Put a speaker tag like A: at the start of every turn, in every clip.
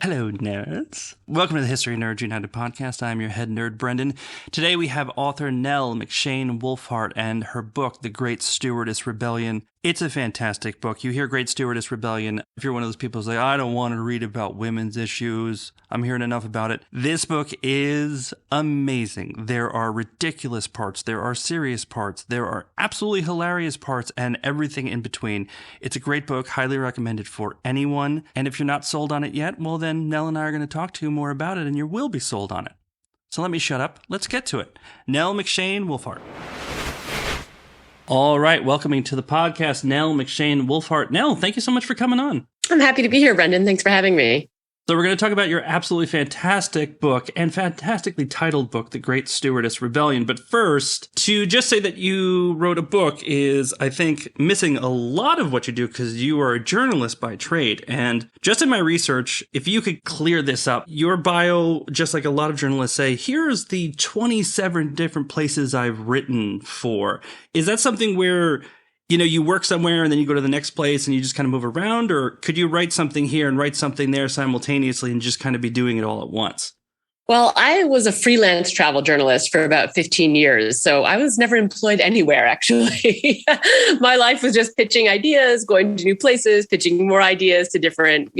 A: Hello, nerds. Welcome to the History Nerds United podcast. I'm your head nerd, Brendan. Today we have author Nell McShane Wulfhart and her book, The Great Stewardess Rebellion. It's a fantastic book. You hear Great Stewardess Rebellion. If you're one of those people who's like, I don't want to read about women's issues, I'm hearing enough about it. This book is amazing. There are ridiculous parts. There are serious parts. There are absolutely hilarious parts and everything in between. It's a great book. Highly recommended for anyone. And if you're not sold on it yet, well, then Nell and I are going to talk to you more about it and you will be sold on it. So let me shut up. Let's get to it. Nell McShane Wulfhart. All right, welcoming to the podcast, Nell McShane Wulfhart. Nell, thank you so much for coming on.
B: I'm happy to be here, Brendan. Thanks for having me.
A: So we're going to talk about your absolutely fantastic book and fantastically titled book, The Great Stewardess Rebellion. But first, to just say that you wrote a book is, I think, missing a lot of what you do because you are a journalist by trade. And just in my research, if you could clear this up, your bio, just like a lot of journalists say, here's the 27 different places I've written for. Is that something where you work somewhere and then you go to the next place and you just kind of move around? Or could you write something here and write something there simultaneously and just kind of be doing it all at once?
B: Well, I was a freelance travel journalist for about 15 years, so I was never employed anywhere, actually. My life was just pitching ideas, going to new places, pitching more ideas to different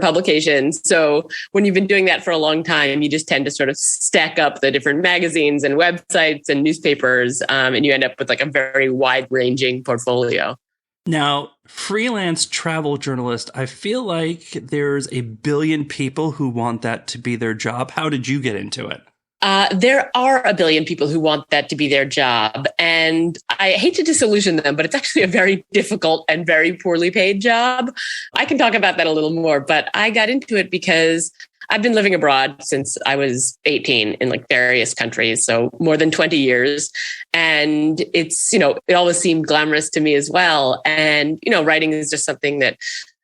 B: publications. So when you've been doing that for a long time, you just tend to sort of stack up the different magazines and websites and newspapers, and you end up with like a very wide-ranging portfolio.
A: Now, freelance travel journalist, I feel like there's a billion people who want that to be their job. How did you get into it?
B: There are a billion people who want that to be their job. And I hate to disillusion them, but it's actually a very difficult and very poorly paid job. I can talk about that a little more, but I got into it because I've been living abroad since I was 18 in like various countries, so more than 20 years. And it's, it always seemed glamorous to me as well. And, writing is just something that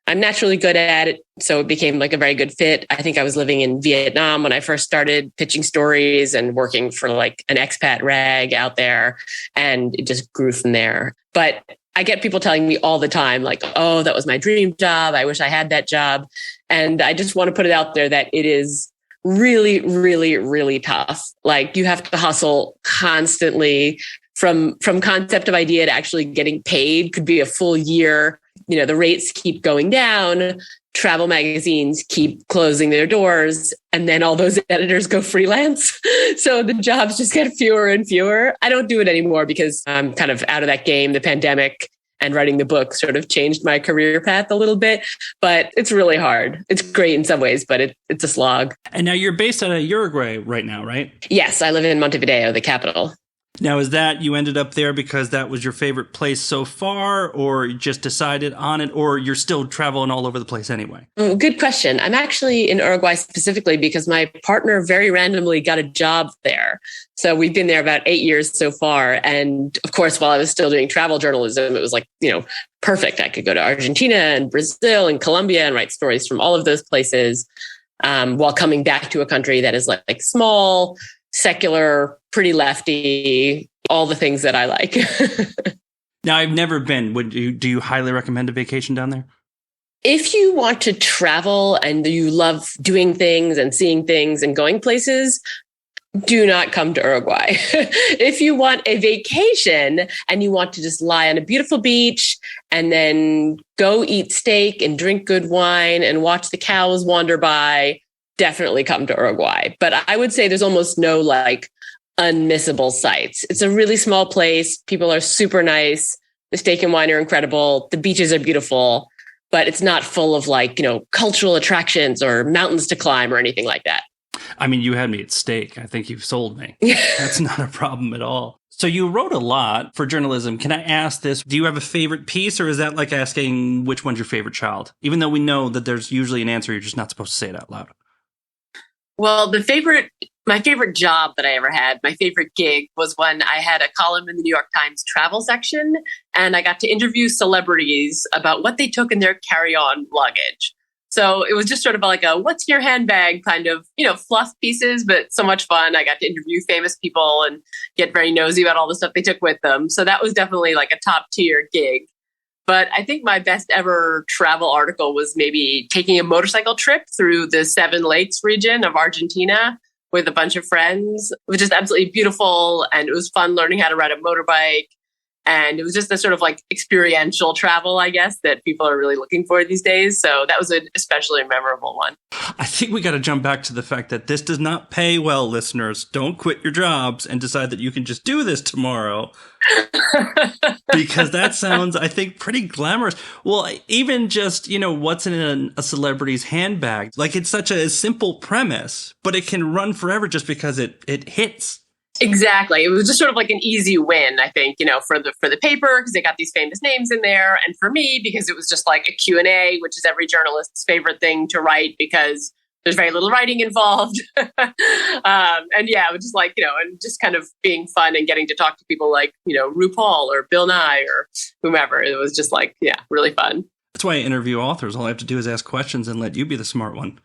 B: I'm naturally good at it. So it became like a very good fit. I think I was living in Vietnam when I first started pitching stories and working for like an expat rag out there. And it just grew from there. But I get people telling me all the time, like, oh, that was my dream job. I wish I had that job. And I just want to put it out there that it is really, really, really tough. Like you have to hustle constantly from concept of idea to actually getting paid. Could be a full year. The rates keep going down. Travel magazines keep closing their doors. And then all those editors go freelance. So the jobs just get fewer and fewer. I don't do it anymore because I'm kind of out of that game. The pandemic and writing the book sort of changed my career path a little bit, but it's really hard. It's great in some ways, but it's a slog.
A: And now you're based out of Uruguay right now, right?
B: Yes, I live in Montevideo, the capital.
A: Now, is that you ended up there because that was your favorite place so far, or you just decided on it, or you're still traveling all over the place anyway?
B: Good question. I'm actually in Uruguay specifically because my partner very randomly got a job there. So we've been there about 8 years so far. And of course, while I was still doing travel journalism, it was like, perfect. I could go to Argentina and Brazil and Colombia and write stories from all of those places while coming back to a country that is like small, secular, pretty lefty, all the things that I like.
A: Now, I've never been. Do you highly recommend a vacation down there?
B: If you want to travel and you love doing things and seeing things and going places, do not come to Uruguay. If you want a vacation and you want to just lie on a beautiful beach and then go eat steak and drink good wine and watch the cows wander by, definitely come to Uruguay. But I would say there's almost no like unmissable sites. It's a really small place. People are super nice. The steak and wine are incredible. The beaches are beautiful, but it's not full of like, cultural attractions or mountains to climb or anything like that.
A: I mean, you had me at steak. I think you've sold me. That's not a problem at all. So you wrote a lot for journalism. Can I ask this? Do you have a favorite piece, or is that like asking which one's your favorite child? Even though we know that there's usually an answer, you're just not supposed to say it out loud.
B: Well, my favorite job that I ever had, my favorite gig was when I had a column in the New York Times travel section, and I got to interview celebrities about what they took in their carry-on luggage. So it was just sort of like a what's in your handbag kind of, fluff pieces, but so much fun. I got to interview famous people and get very nosy about all the stuff they took with them. So that was definitely like a top tier gig. But I think my best ever travel article was maybe taking a motorcycle trip through the Seven Lakes region of Argentina with a bunch of friends. It was just absolutely beautiful. And it was fun learning how to ride a motorbike. And it was just a sort of like experiential travel, I guess, that people are really looking for these days. So that was an especially memorable one.
A: I think we got to jump back to the fact that this does not pay well, listeners. Don't quit your jobs and decide that you can just do this tomorrow. Because that sounds, I think, pretty glamorous. Well, even just, what's in a celebrity's handbag. Like, it's such a simple premise, but it can run forever just because it hits.
B: Exactly. It was just sort of like an easy win, I think, for the paper, because they got these famous names in there. And for me, because it was just like a Q&A, which is every journalist's favorite thing to write because there's very little writing involved. And yeah, it was just like, and just kind of being fun and getting to talk to people like, RuPaul or Bill Nye or whomever. It was just like, yeah, really fun.
A: That's why I interview authors. All I have to do is ask questions and let you be the smart one.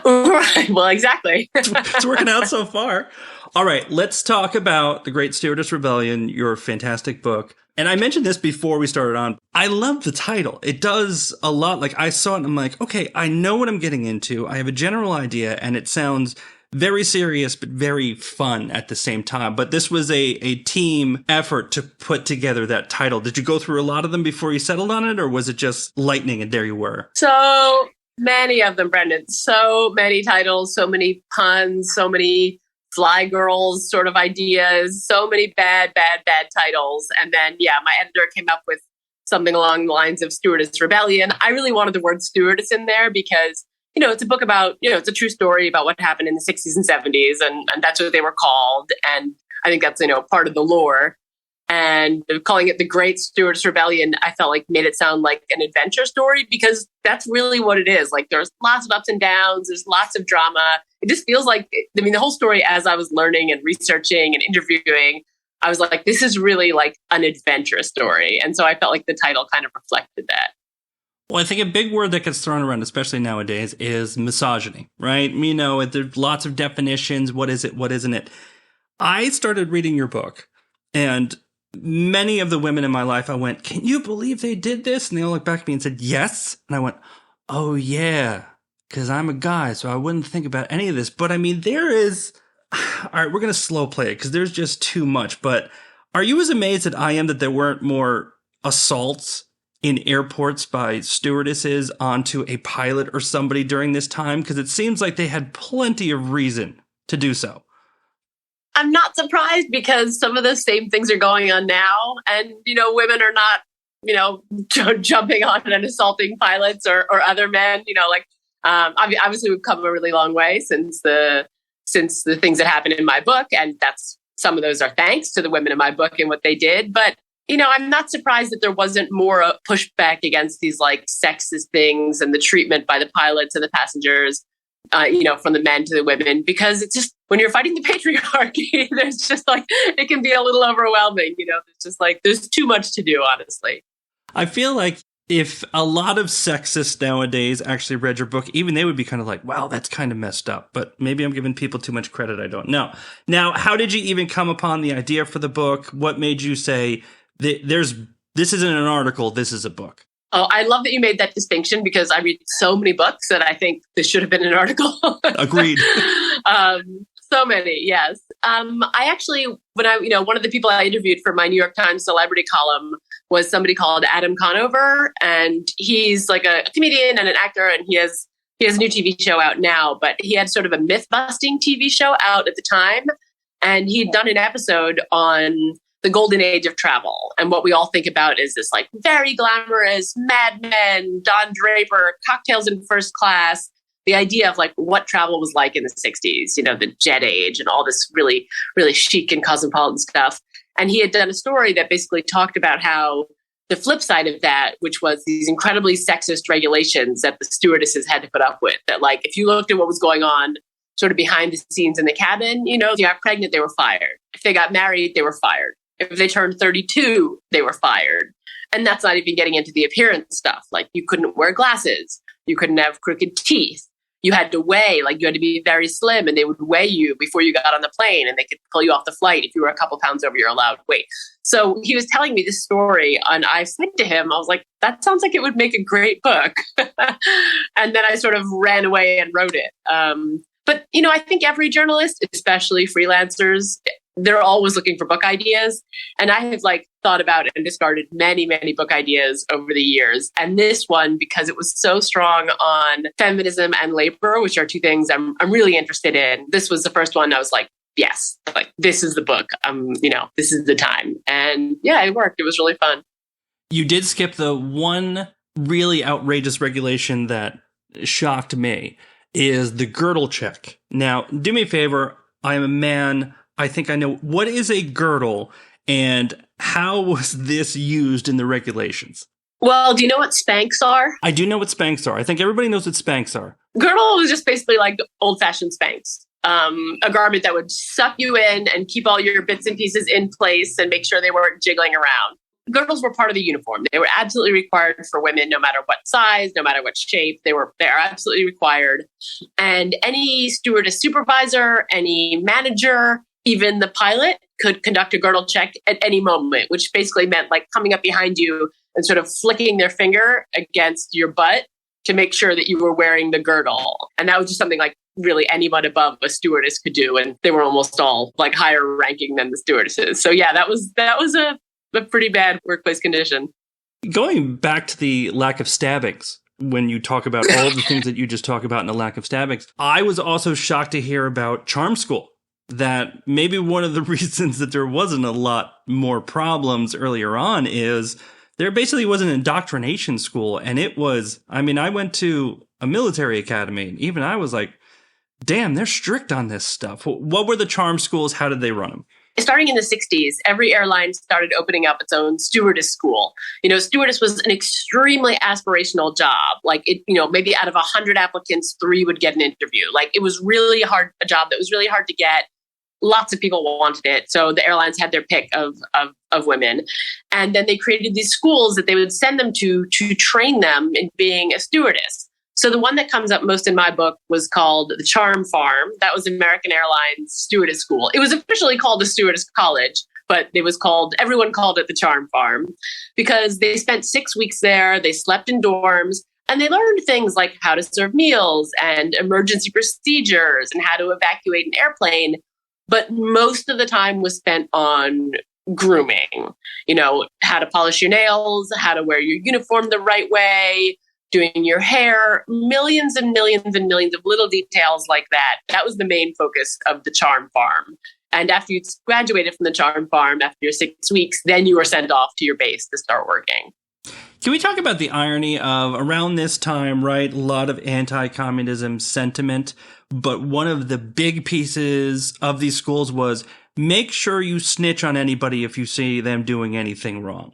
B: Right. Well, exactly.
A: It's working out so far. All right, let's talk about The Great Stewardess Rebellion, your fantastic book. And I mentioned this before we started on. I love the title. It does a lot. Like, I saw it and I'm like, okay, I know what I'm getting into. I have a general idea and it sounds very serious, but very fun at the same time. But this was a team effort to put together that title. Did you go through a lot of them before you settled on it, or was it just lightning and there you were?
B: So many of them, Brendan. So many titles, so many puns, so many Fly Girls sort of ideas, so many bad titles. And then, yeah, my editor came up with something along the lines of Stewardess Rebellion. I really wanted the word stewardess in there because, it's a book about, it's a true story about what happened in the 60s and 70s. And that's what they were called. And I think that's, part of the lore. And calling it The Great Stewardess Rebellion, I felt like made it sound like an adventure story because that's really what it is. Like, there's lots of ups and downs. There's lots of drama. It just feels like, the whole story, as I was learning and researching and interviewing, I was like, this is really like an adventure story. And so I felt like the title kind of reflected that.
A: Well, I think a big word that gets thrown around, especially nowadays, is misogyny, right? There's lots of definitions. What is it? What isn't it? I started reading your book, and many of the women in my life, I went, can you believe they did this? And they all looked back at me and said, yes. And I went, oh, yeah, because I'm a guy, so I wouldn't think about any of this. But there is, all right, we're going to slow play it because there's just too much. But are you as amazed as I am that there weren't more assaults in airports by stewardesses onto a pilot or somebody during this time? Because it seems like they had plenty of reason to do so.
B: I'm not surprised because some of the same things are going on now. And, women are not, jumping on and assaulting pilots or other men, obviously we've come a really long way since the things that happened in my book. And some of those are thanks to the women in my book and what they did. But, I'm not surprised that there wasn't more pushback against these like sexist things and the treatment by the pilots and the passengers, from the men to the women, because it's just, when you're fighting the patriarchy, there's just like, it can be a little overwhelming, it's just like, there's too much to do, honestly.
A: I feel like if a lot of sexists nowadays actually read your book, even they would be kind of like, wow, that's kind of messed up. But maybe I'm giving people too much credit. I don't know. Now, how did you even come upon the idea for the book? What made you say, this isn't an article, this is a book?
B: Oh, I love that you made that distinction because I read so many books that I think this should have been an article.
A: Agreed.
B: So many, yes. I actually, one of the people I interviewed for my New York Times celebrity column was somebody called Adam Conover, and he's like a comedian and an actor, and he has a new TV show out now, but he had sort of a myth-busting TV show out at the time, and he'd done an episode on the golden age of travel. And what we all think about is this like very glamorous Mad Men, Don Draper, cocktails in first class, the idea of like what travel was like in the 60s, the jet age and all this really, really chic and cosmopolitan stuff. And he had done a story that basically talked about how the flip side of that, which was these incredibly sexist regulations that the stewardesses had to put up with, that like, if you looked at what was going on sort of behind the scenes in the cabin, if they got pregnant, they were fired. If they got married, they were fired. If they turned 32, they were fired. And that's not even getting into the appearance stuff. Like, you couldn't wear glasses. You couldn't have crooked teeth. you had to weigh, like you had to be very slim, and they would weigh you before you got on the plane, and they could pull you off the flight if you were a couple pounds over your allowed weight. So he was telling me this story, and I said to him, I was like, that sounds like it would make a great book. And then I sort of ran away and wrote it. But, I think every journalist, especially freelancers, they're always looking for book ideas. And I have thought about and discarded many, many book ideas over the years. And this one, because it was so strong on feminism and labor, which are two things I'm really interested in. This was the first one I was like, yes, this is the book. This is the time. And yeah, it worked. It was really fun.
A: You did skip the one really outrageous regulation that shocked me, is the girdle check. Now, do me a favor. I am a man. I think I know. What is a girdle, and how was this used in the regulations?
B: Well, do you know what Spanx are?
A: I do know what Spanx are. I think everybody knows what Spanx are.
B: Girdle was just basically like old-fashioned Spanx. A garment that would suck you in and keep all your bits and pieces in place and make sure they weren't jiggling around. Girdles were part of the uniform. They were absolutely required for women, no matter what size, no matter what shape. They're absolutely required. And any stewardess supervisor, any manager, even the pilot could conduct a girdle check at any moment, which basically meant coming up behind you and sort of flicking their finger against your butt to make sure that you were wearing the girdle. And that was just something really anyone above a stewardess could do. And they were almost all higher ranking than the stewardesses. So yeah, that was a pretty bad workplace condition.
A: Going back to the lack of stabbings, when you talk about all the things that you just talk about in the lack of stabbings, I was also shocked to hear about charm school. That maybe one of the reasons that there wasn't a lot more problems earlier on is there basically was an indoctrination school. And it was, I went to a military academy, and even I was like, damn, they're strict on this stuff. What were the charm schools? How did they run them?
B: Starting in the 60s, every airline started opening up its own stewardess school. Stewardess was an extremely aspirational job. Maybe out of 100 applicants, 3 would get an interview. It was really a job that was really hard to get. Lots of people wanted it. So the airlines had their pick of women. And then they created these schools that they would send them to train them in being a stewardess. So the one that comes up most in my book was called the Charm Farm. That was American Airlines Stewardess School. It was officially called the Stewardess College, but everyone called it the Charm Farm because they spent 6 weeks there. They slept in dorms and they learned things like how to serve meals and emergency procedures and how to evacuate an airplane. But most of the time was spent on grooming, how to polish your nails, how to wear your uniform the right way, doing your hair, millions and millions and millions of little details like that. That was the main focus of the Charm Farm. And after you graduated from the Charm Farm, after your 6 weeks, then you were sent off to your base to start working.
A: Can we talk about the irony of around this time, right? A lot of anti-communism sentiment, but one of the big pieces of these schools was make sure you snitch on anybody if you see them doing anything wrong.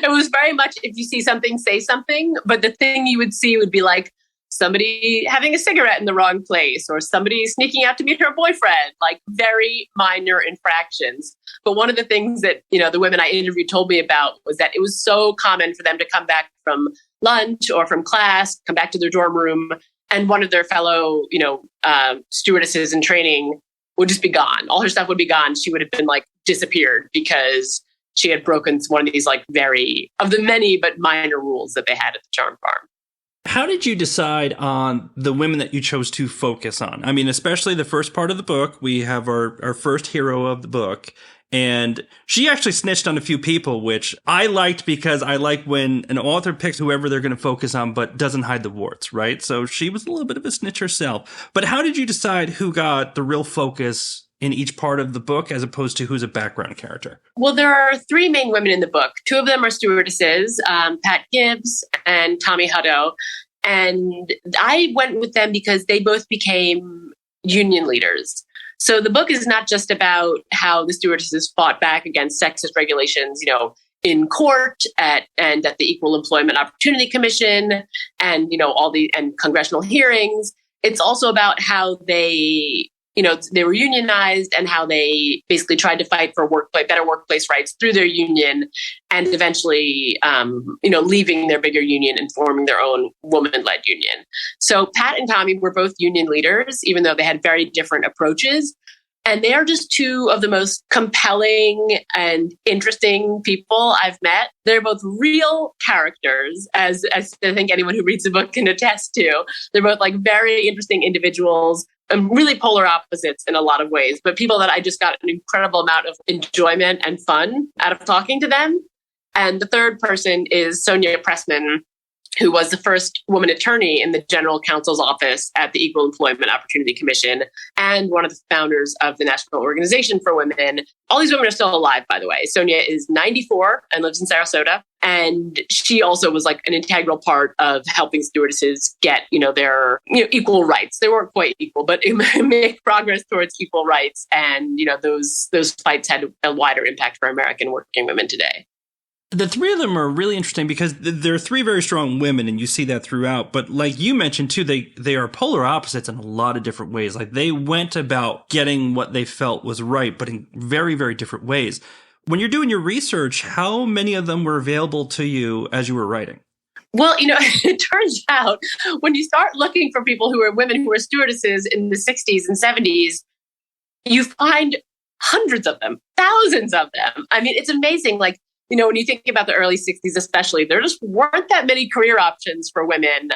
B: It was very much if you see something, say something. But the thing you would see would be somebody having a cigarette in the wrong place or somebody sneaking out to meet her boyfriend, very minor infractions. But one of the things that, the women I interviewed told me about was that it was so common for them to come back from lunch or from class, come back to their dorm room, and one of their fellow, stewardesses in training would just be gone. All her stuff would be gone. She would have been disappeared because she had broken one of these very of the many but minor rules that they had at the Charm Farm.
A: How did you decide on the women that you chose to focus on? Especially the first part of the book, we have our first hero of the book, and she actually snitched on a few people, which I liked because I like when an author picks whoever they're going to focus on, but doesn't hide the warts, right? So she was a little bit of a snitch herself. But how did you decide who got the real focus in each part of the book as opposed to who's a background character?
B: Well, there are 3 main women in the book. 2 of them are stewardesses, Pat Gibbs and Tommy Hutto. And I went with them because they both became union leaders. So the book is not just about how the stewardesses fought back against sexist regulations, in court and at the Equal Employment Opportunity Commission and, and congressional hearings. It's also about how they they were unionized and how they basically tried to fight for better workplace rights through their union and eventually, leaving their bigger union and forming their own woman-led union. So Pat and Tommy were both union leaders, even though they had very different approaches. And they are just two of the most compelling and interesting people I've met. They're both real characters, as I think anyone who reads the book can attest to. They're both like very interesting individuals and really polar opposites in a lot of ways, but people that I just got an incredible amount of enjoyment and fun out of talking to them. And the third person is Sonia Pressman, who was the first woman attorney in the general counsel's office at the Equal Employment Opportunity Commission and one of the founders of the National Organization for Women. All these women are still alive, by the way. Sonia is 94 and lives in Sarasota. And she also was like an integral part of helping stewardesses get, their equal rights. They weren't quite equal, but make progress towards equal rights. And, those fights had a wider impact for American working women today.
A: The three of them are really interesting because they're three very strong women, and you see that throughout. But like you mentioned, too, they are polar opposites in a lot of different ways. Like they went about getting what they felt was right, but in very, very different ways. When you're doing your research, how many of them were available to you as you were writing?
B: Well, it turns out when you start looking for people who are women who are stewardesses in the 60s and 70s, you find hundreds of them, thousands of them. I mean, it's amazing. Like, when you think about the early 60s, especially, there just weren't that many career options for women,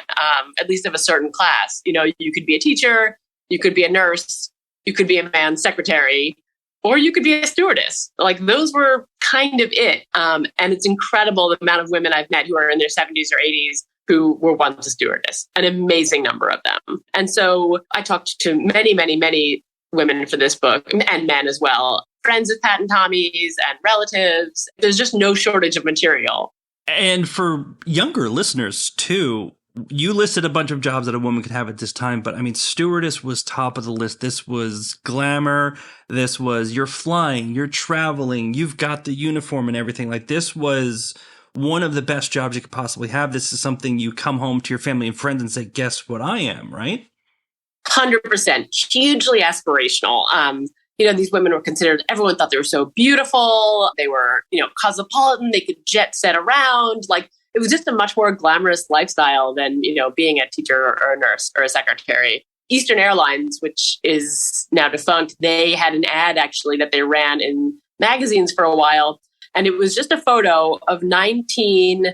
B: at least of a certain class. You could be a teacher, you could be a nurse, you could be a man's secretary, or you could be a stewardess. Like those were kind of it. And it's incredible the amount of women I've met who are in their 70s or 80s who were once a stewardess, an amazing number of them. And so I talked to many, many, many women for this book and men as well. Friends of Pat and Tommy's and relatives. There's just no shortage of material.
A: And for younger listeners, too, you listed a bunch of jobs that a woman could have at this time, but I mean, stewardess was top of the list. This was glamour. This was you're flying, you're traveling, you've got the uniform and everything. Like this was one of the best jobs you could possibly have. This is something you come home to your family and friends and say, guess what I am, right?
B: 100%. Hugely aspirational. These women were considered, everyone thought they were so beautiful. They were, cosmopolitan. They could jet set around. Like it was just a much more glamorous lifestyle than, being a teacher or a nurse or a secretary. Eastern Airlines, which is now defunct, they had an ad actually that they ran in magazines for a while. And it was just a photo of 19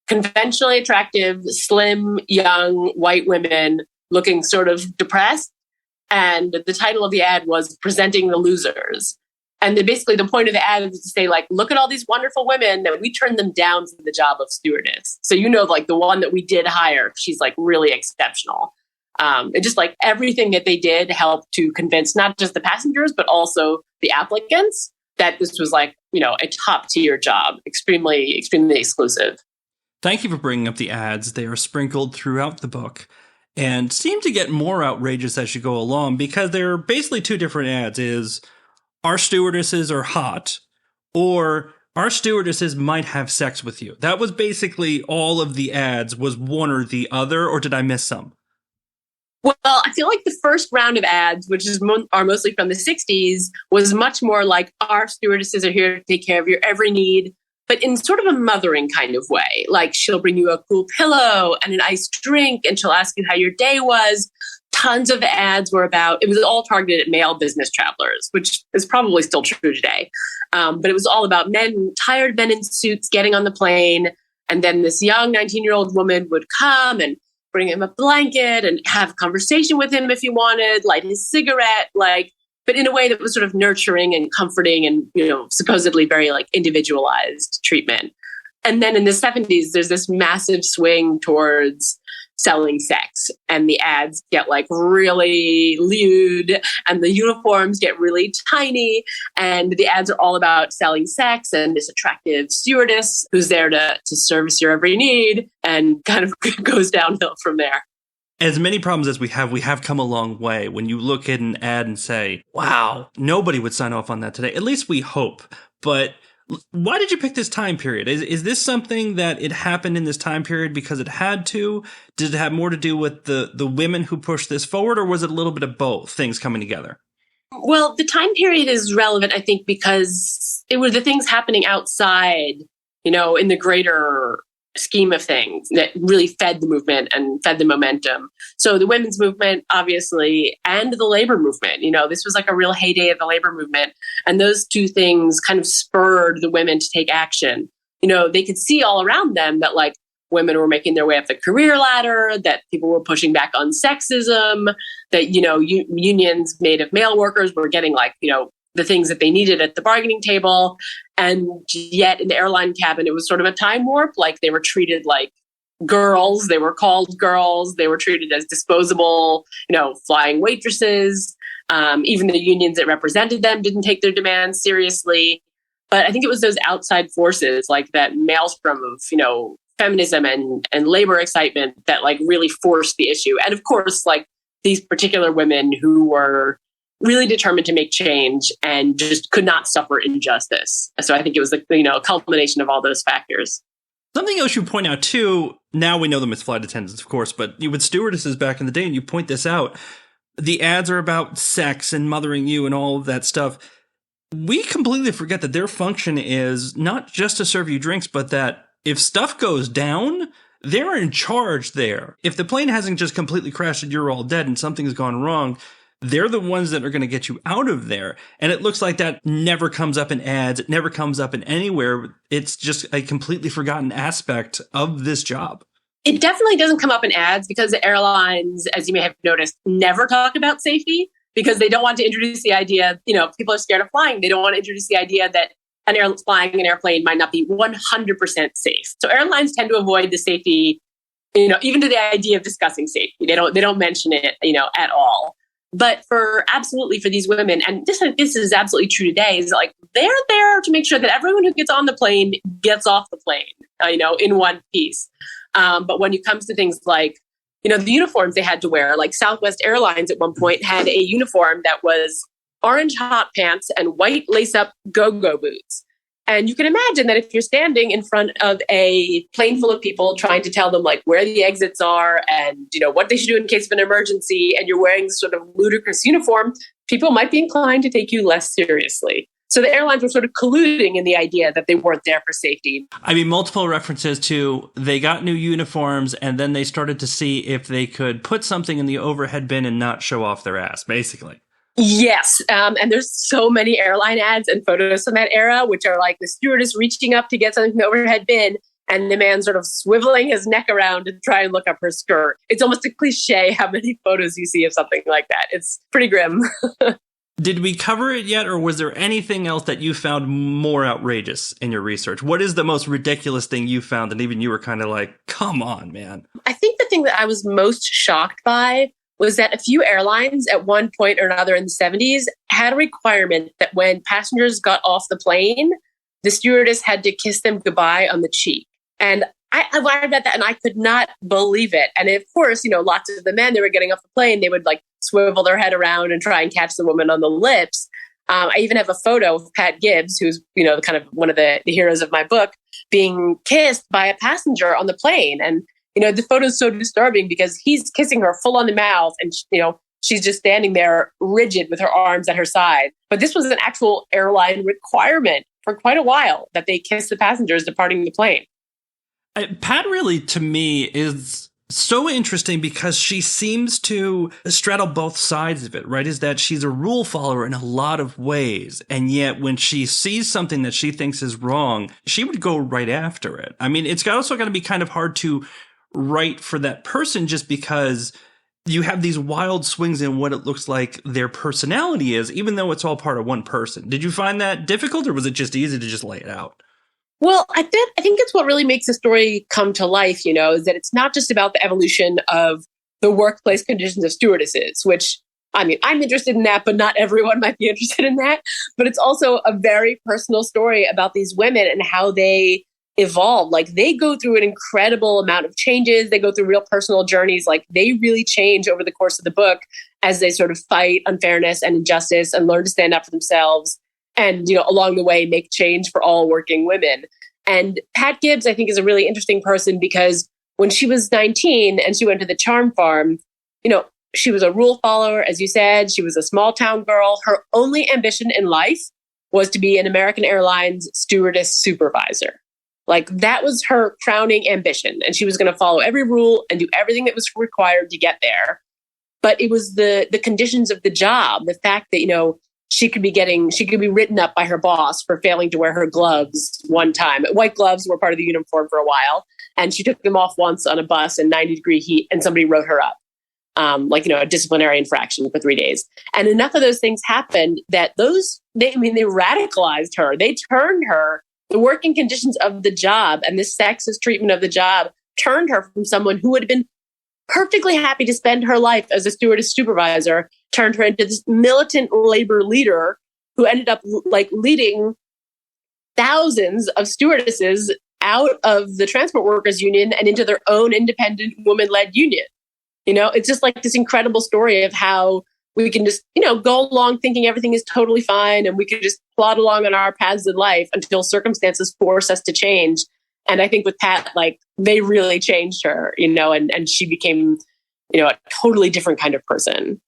B: conventionally attractive, slim, young white women looking sort of depressed. And the title of the ad was Presenting the Losers. And basically the point of the ad is to say, like, look at all these wonderful women that we turned them down for the job of stewardess. So, like the one that we did hire, she's like really exceptional. And just like everything that they did helped to convince not just the passengers, but also the applicants that this was like, a top tier job, extremely, extremely exclusive.
A: Thank you for bringing up the ads. They are sprinkled throughout the book and seem to get more outrageous as you go along because there are basically two different ads is our stewardesses are hot or our stewardesses might have sex with you. That was basically all of the ads was one or the other, or did I miss some?
B: Well, I feel like the first round of ads, which are mostly from the 60s, was much more like our stewardesses are here to take care of your every need, but in sort of a mothering kind of way. Like she'll bring you a cool pillow and an iced drink and she'll ask you how your day was. Tons of ads were about, it was all targeted at male business travelers, which is probably still true today. But it was all about tired men in suits getting on the plane. And then this young 19-year-old woman would come and bring him a blanket and have a conversation with him if he wanted, light his cigarette, but in a way that was sort of nurturing and comforting and, supposedly very individualized treatment. And then in the 70s, there's this massive swing towards selling sex, and the ads get really lewd and the uniforms get really tiny, and the ads are all about selling sex and this attractive stewardess who's there to service your every need, and kind of goes downhill from there.
A: As many problems as we have come a long way. When you look at an ad and say, wow, nobody would sign off on that today. At least we hope. But why did you pick this time period? Is this something that it happened in this time period because it had to? Did it have more to do with the women who pushed this forward, or was it a little bit of both things coming together?
B: Well, the time period is relevant, I think, because it were the things happening outside, in the greater scheme of things that really fed the movement and fed the momentum. So the women's movement, obviously, and the labor movement, this was like a real heyday of the labor movement. And those two things kind of spurred the women to take action. They could see all around them that like women were making their way up the career ladder, that people were pushing back on sexism, that, unions made of male workers were getting like, the things that they needed at the bargaining table. And yet in the airline cabin, it was sort of a time warp. Like they were treated like girls. They were called girls. They were treated as disposable, flying waitresses. Even the unions that represented them didn't take their demands seriously. But I think it was those outside forces like that maelstrom of, feminism and labor excitement that like really forced the issue. And of course, like these particular women who were really determined to make change and just could not suffer injustice. So I think it was a culmination of all those factors.
A: Something else you point out too, now we know them as flight attendants, of course, but with stewardesses back in the day, and you point this out, the ads are about sex and mothering you and all of that stuff. We completely forget that their function is not just to serve you drinks, but that if stuff goes down, they're in charge there. If the plane hasn't just completely crashed and you're all dead and something's gone wrong, they're the ones that are going to get you out of there. And it looks like that never comes up in ads. It never comes up in anywhere. It's just a completely forgotten aspect of this job.
B: It definitely doesn't come up in ads because the airlines, as you may have noticed, never talk about safety because they don't want to introduce the idea, people are scared of flying. They don't want to introduce the idea that flying an airplane might not be 100% safe. So airlines tend to avoid the safety, even to the idea of discussing safety. They don't mention it, at all. But for these women, and this is absolutely true today, is like they're there to make sure that everyone who gets on the plane gets off the plane, in one piece. But when it comes to things like, the uniforms they had to wear, like Southwest Airlines at one point had a uniform that was orange hot pants and white lace-up go-go boots. And you can imagine that if you're standing in front of a plane full of people trying to tell them like where the exits are and, what they should do in case of an emergency, and you're wearing this sort of ludicrous uniform, people might be inclined to take you less seriously. So the airlines were sort of colluding in the idea that they weren't there for safety.
A: I mean, multiple references to they got new uniforms and then they started to see if they could put something in the overhead bin and not show off their ass, basically.
B: Yes. And there's so many airline ads and photos from that era, which are like the stewardess reaching up to get something from the overhead bin and the man sort of swiveling his neck around to try and look up her skirt. It's almost a cliche how many photos you see of something like that. It's pretty grim.
A: Did we cover it yet, or was there anything else that you found more outrageous in your research? What is the most ridiculous thing you found that even you were kind of like, come on, man?
B: I think the thing that I was most shocked by was that a few airlines at one point or another in the 70s had a requirement that when passengers got off the plane, the stewardess had to kiss them goodbye on the cheek. And I read that and I could not believe it. And of course, lots of the men, they were getting off the plane, they would like swivel their head around and try and catch the woman on the lips. I even have a photo of Pat Gibbs, who's, kind of one of the heroes of my book, being kissed by a passenger on the plane. And the photo is so disturbing because he's kissing her full on the mouth and, she's just standing there rigid with her arms at her side. But this was an actual airline requirement for quite a while that they kiss the passengers departing the plane.
A: Pat really, to me, is so interesting because she seems to straddle both sides of it, right? Is that she's a rule follower in a lot of ways. And yet when she sees something that she thinks is wrong, she would go right after it. I mean, it's also going to be kind of hard to write for that person just because you have these wild swings in what it looks like their personality is, even though it's all part of one person. Did you find that difficult, or was it just easy to just lay it out?
B: Well, I think it's what really makes the story come to life, is that it's not just about the evolution of the workplace conditions of stewardesses, which, I mean, I'm interested in that, but not everyone might be interested in that. But it's also a very personal story about these women and how they evolve. Like they go through an incredible amount of changes. They go through real personal journeys. Like they really change over the course of the book as they sort of fight unfairness and injustice and learn to stand up for themselves. And, along the way, make change for all working women. And Pat Gibbs, I think, is a really interesting person because when she was 19 and she went to the Charm Farm, She was a rule follower, as you said. She was a small town girl. Her only ambition in life was to be an American Airlines stewardess supervisor. Like, that was her crowning ambition. And she was going to follow every rule and do everything that was required to get there. But it was the conditions of the job, the fact that, she could be written up by her boss for failing to wear her gloves one time. White gloves were part of the uniform for a while. And she took them off once on a bus in 90-degree heat, and somebody wrote her up. A disciplinary infraction for 3 days. And enough of those things happened that they radicalized her. They turned her, the working conditions of the job and this sexist treatment of the job turned her from someone who would have been perfectly happy to spend her life as a stewardess supervisor, turned her into this militant labor leader who ended up leading thousands of stewardesses out of the Transport Workers Union and into their own independent woman-led union. It's just like this incredible story of how we can just, go along thinking everything is totally fine and we can just plod along on our paths in life until circumstances force us to change. And I think with Pat, they really changed her, and she became, a totally different kind of person.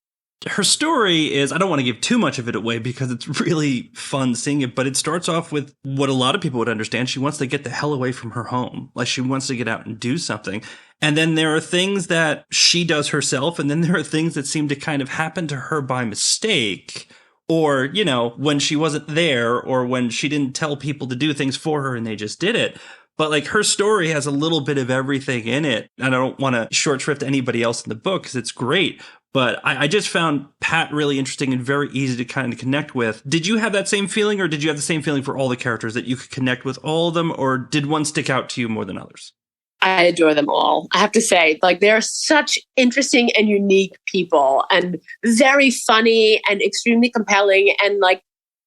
A: Her story is, I don't want to give too much of it away because it's really fun seeing it, but it starts off with what a lot of people would understand. She wants to get the hell away from her home. Like, she wants to get out and do something. And then there are things that she does herself, and then there are things that seem to kind of happen to her by mistake, or, when she wasn't there, or when she didn't tell people to do things for her and they just did it. But her story has a little bit of everything in it. And I don't want to short shrift anybody else in the book because it's great. But I just found Pat really interesting and very easy to kind of connect with. Did you have that same feeling, or did you have the same feeling for all the characters, that you could connect with all of them, or did one stick out to you more than others?
B: I adore them all. I have to say, they're such interesting and unique people, and very funny and extremely compelling. And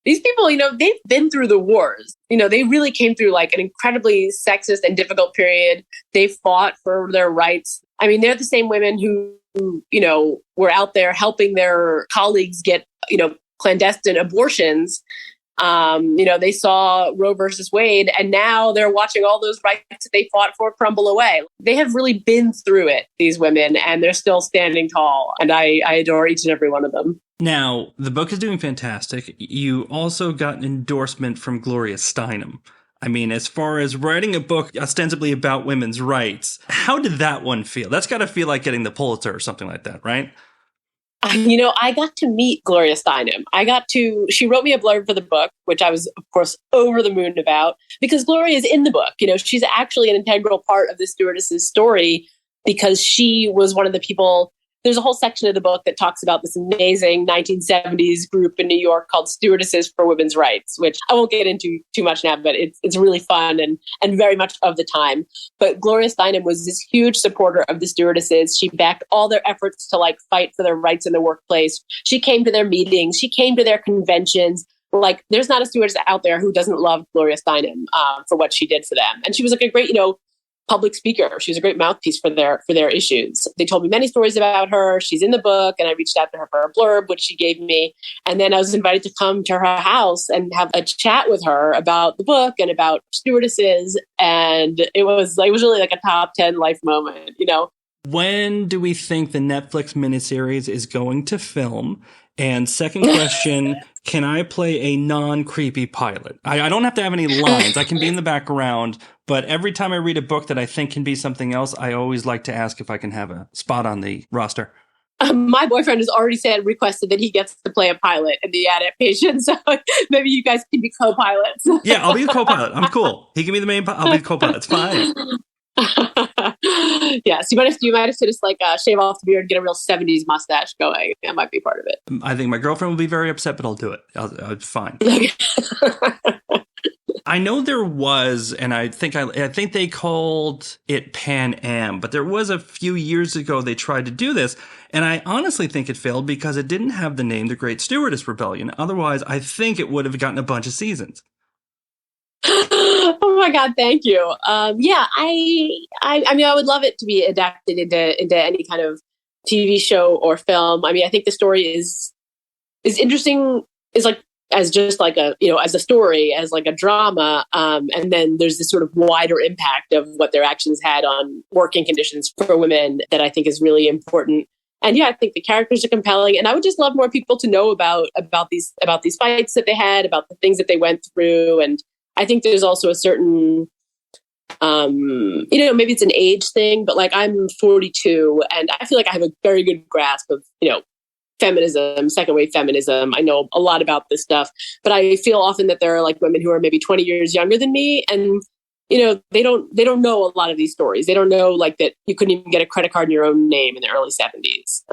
B: these people, they've been through the wars. They really came through an incredibly sexist and difficult period. They fought for their rights. I mean, they're the same women who were out there helping their colleagues get, clandestine abortions. They saw Roe versus Wade, and now they're watching all those rights that they fought for crumble away. They have really been through it, these women, and they're still standing tall. And I adore each and every one of them.
A: Now, the book is doing fantastic. You also got an endorsement from Gloria Steinem. I mean, as far as writing a book ostensibly about women's rights, how did that one feel? That's got to feel like getting the Pulitzer or something like that, right?
B: I got to meet Gloria Steinem. She wrote me a blurb for the book, which I was, of course, over the moon about, because Gloria is in the book. She's actually an integral part of the stewardess's story because she was one of the people. There's a whole section of the book that talks about this amazing 1970s group in New York called Stewardesses for Women's Rights, which I won't get into too much now, but it's really fun and very much of the time. But Gloria Steinem was this huge supporter of the stewardesses. She backed all their efforts to fight for their rights in the workplace. She came to their meetings. She came to their conventions. There's not a stewardess out there who doesn't love Gloria Steinem for what she did for them. And she was a great, public speaker. She was a great mouthpiece for their issues. They told me many stories about her. She's in the book, and I reached out to her for a blurb, which she gave me. And then I was invited to come to her house and have a chat with her about the book and about stewardesses. And it was really a top 10 life moment,
A: When do we think the Netflix miniseries is going to film? And second question, can I play a non-creepy pilot? I don't have to have any lines. I can be in the background, but every time I read a book that I think can be something else, I always like to ask if I can have a spot on the roster.
B: My boyfriend has already requested that he gets to play a pilot in the adaptation, so maybe you guys can be co-pilots.
A: Yeah, I'll be the co-pilot. I'm cool. He can be the main pilot. I'll be the co-pilot. It's fine.
B: Yes, you might have to just shave off the beard and get a real 70s mustache going. That might be part of it.
A: I think my girlfriend will be very upset, but I'll do it. I'll fine. I know there was, and I think they called it Pan Am, but there was a few years ago they tried to do this, and I honestly think it failed because it didn't have the name The Great Stewardess Rebellion. Otherwise, I think it would have gotten a bunch of seasons.
B: Oh my God, thank you. Yeah, I mean, I would love it to be adapted into any kind of TV show or film. I mean, I think the story is interesting, as a story, as a drama. And then there's this sort of wider impact of what their actions had on working conditions for women that I think is really important. And yeah, I think the characters are compelling, and I would just love more people to know about these fights that they had, about the things that they went through. And I think there's also a certain, maybe it's an age thing, but like I'm 42, and I feel like I have a very good grasp of feminism, second wave feminism. I know a lot about this stuff, but I feel often that there are like women who are maybe 20 years younger than me, and they don't know a lot of these stories. They don't know like that you couldn't even get a credit card in your own name in the early 70s.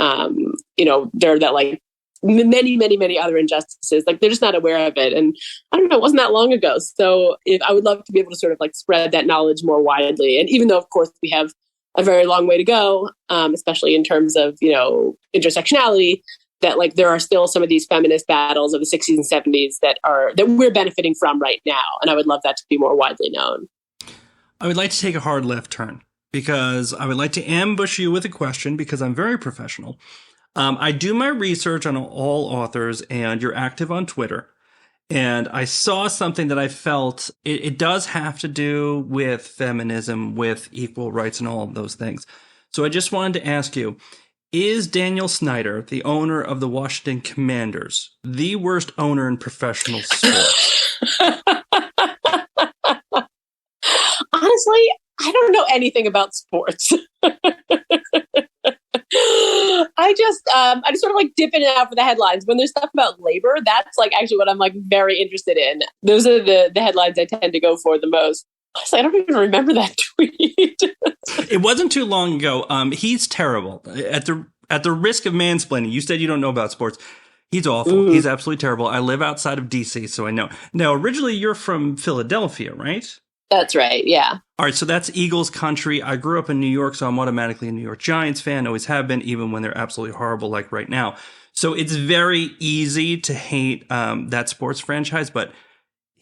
B: There are that like many, many, many other injustices. Like they're just not aware of it. And I don't know, it wasn't that long ago. So I would love to be able to sort of like spread that knowledge more widely. And even though, of course, we have a very long way to go, especially in terms of, intersectionality, that like there are still some of these feminist battles of the 60s and 70s that we're benefiting from right now. And I would love that to be more widely known.
A: I would like to take a hard left turn because I would like to ambush you with a question because I'm very professional. I do my research on all authors, and you're active on Twitter. And I saw something that I felt it does have to do with feminism, with equal rights and all of those things. So I just wanted to ask you, is Daniel Snyder, the owner of the Washington Commanders, the worst owner in professional sports?
B: Honestly, I don't know anything about sports. I just sort of like dip in and out for the headlines. When there's stuff about labor, that's like actually what I'm like very interested in. Those are the headlines I tend to go for the most. Honestly, I don't even remember that tweet.
A: It wasn't too long ago. He's terrible. At the risk of mansplaining, you said you don't know about sports. He's awful. Ooh. He's absolutely terrible. I live outside of DC, so I know. Now, originally you're from Philadelphia, right?
B: That's right, yeah.
A: All right, so that's Eagles country. I grew up in New York, so I'm automatically a New York Giants fan, always have been, even when they're absolutely horrible like right now. So it's very easy to hate that sports franchise, but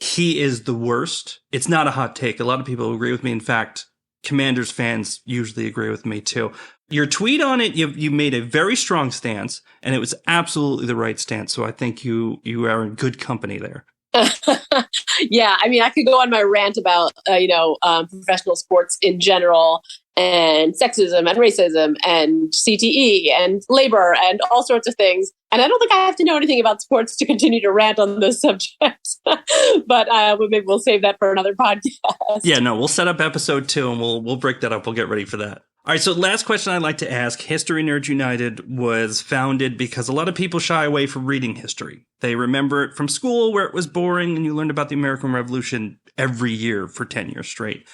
A: he is the worst. It's not a hot take. A lot of people agree with me. In fact, Commanders fans usually agree with me too. Your tweet on it, you made a very strong stance, and it was absolutely the right stance. So I think you are in good company there.
B: Yeah, I mean, I could go on my rant about, professional sports in general, and sexism and racism and CTE and labor and all sorts of things. And I don't think I have to know anything about sports to continue to rant on those subjects. But maybe we'll save that for another podcast.
A: Yeah, no, we'll set up episode 2 and we'll break that up. We'll get ready for that. All right, so last question I'd like to ask. History Nerds United was founded because a lot of people shy away from reading history. They remember it from school where it was boring and you learned about the American Revolution every year for 10 years straight.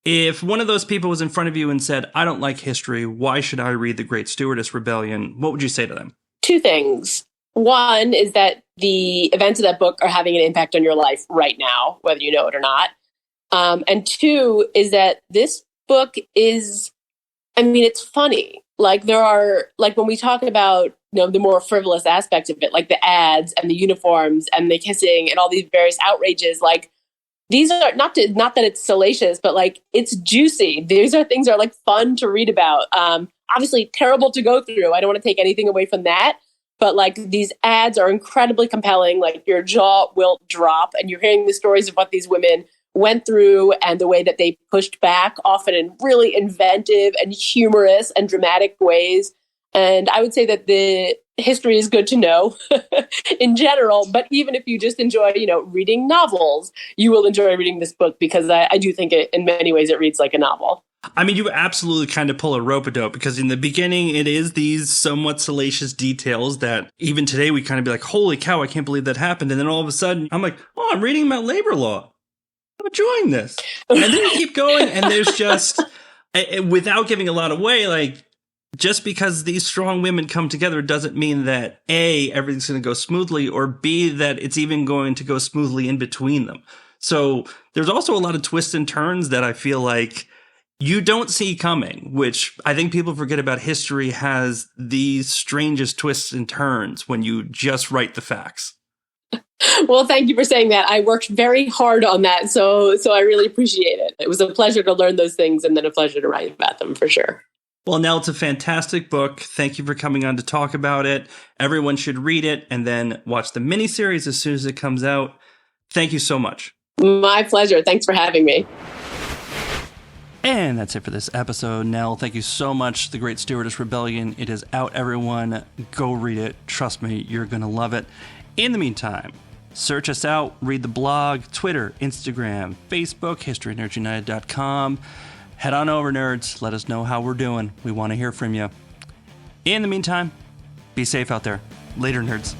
A: If one of those people was in front of you and said, I don't like history, why should I read The Great Stewardess Rebellion? What would you say to them?
B: 2 things. One is that the events of that book are having an impact on your life right now, whether you know it or not. And 2 is that this book is, it's funny. Like there are, like when we talk about, the more frivolous aspects of it, like the ads and the uniforms and the kissing and all these various outrages, like these are not that it's salacious, but like it's juicy. These are things that are like fun to read about. Obviously terrible to go through. I don't want to take anything away from that, but like these ads are incredibly compelling. Like your jaw will drop, and you're hearing the stories of what these women went through and the way that they pushed back, often in really inventive and humorous and dramatic ways. And I would say that the history is good to know in general, but even if you just enjoy, reading novels, you will enjoy reading this book because I do think it, in many ways, it reads like a novel.
A: I mean, you absolutely kind of pull a rope-a-dope because in the beginning, it is these somewhat salacious details that even today we kind of be like, holy cow, I can't believe that happened. And then all of a sudden, I'm like, oh, I'm reading about labor law. I'm enjoying this. And then you keep going, and there's just, without giving a lot away, like, just because these strong women come together doesn't mean that A, everything's going to go smoothly, or B, that it's even going to go smoothly in between them. So there's also a lot of twists and turns that I feel like you don't see coming, which I think people forget about. History has these strangest twists and turns when you just write the facts.
B: Well, thank you for saying that. I worked very hard on that, so I really appreciate it. It was a pleasure to learn those things and then a pleasure to write about them, for sure.
A: Well, Nell, it's a fantastic book. Thank you for coming on to talk about it. Everyone should read it and then watch the miniseries as soon as it comes out. Thank you so much.
B: My pleasure. Thanks for having me.
A: And that's it for this episode. Nell, thank you so much. The Great Stewardess Rebellion. It is out, everyone. Go read it. Trust me, you're going to love it. In the meantime, search us out. Read the blog, Twitter, Instagram, Facebook, historynerdsunited.com. Head on over, nerds. Let us know how we're doing. We want to hear from you. In the meantime, be safe out there. Later, nerds.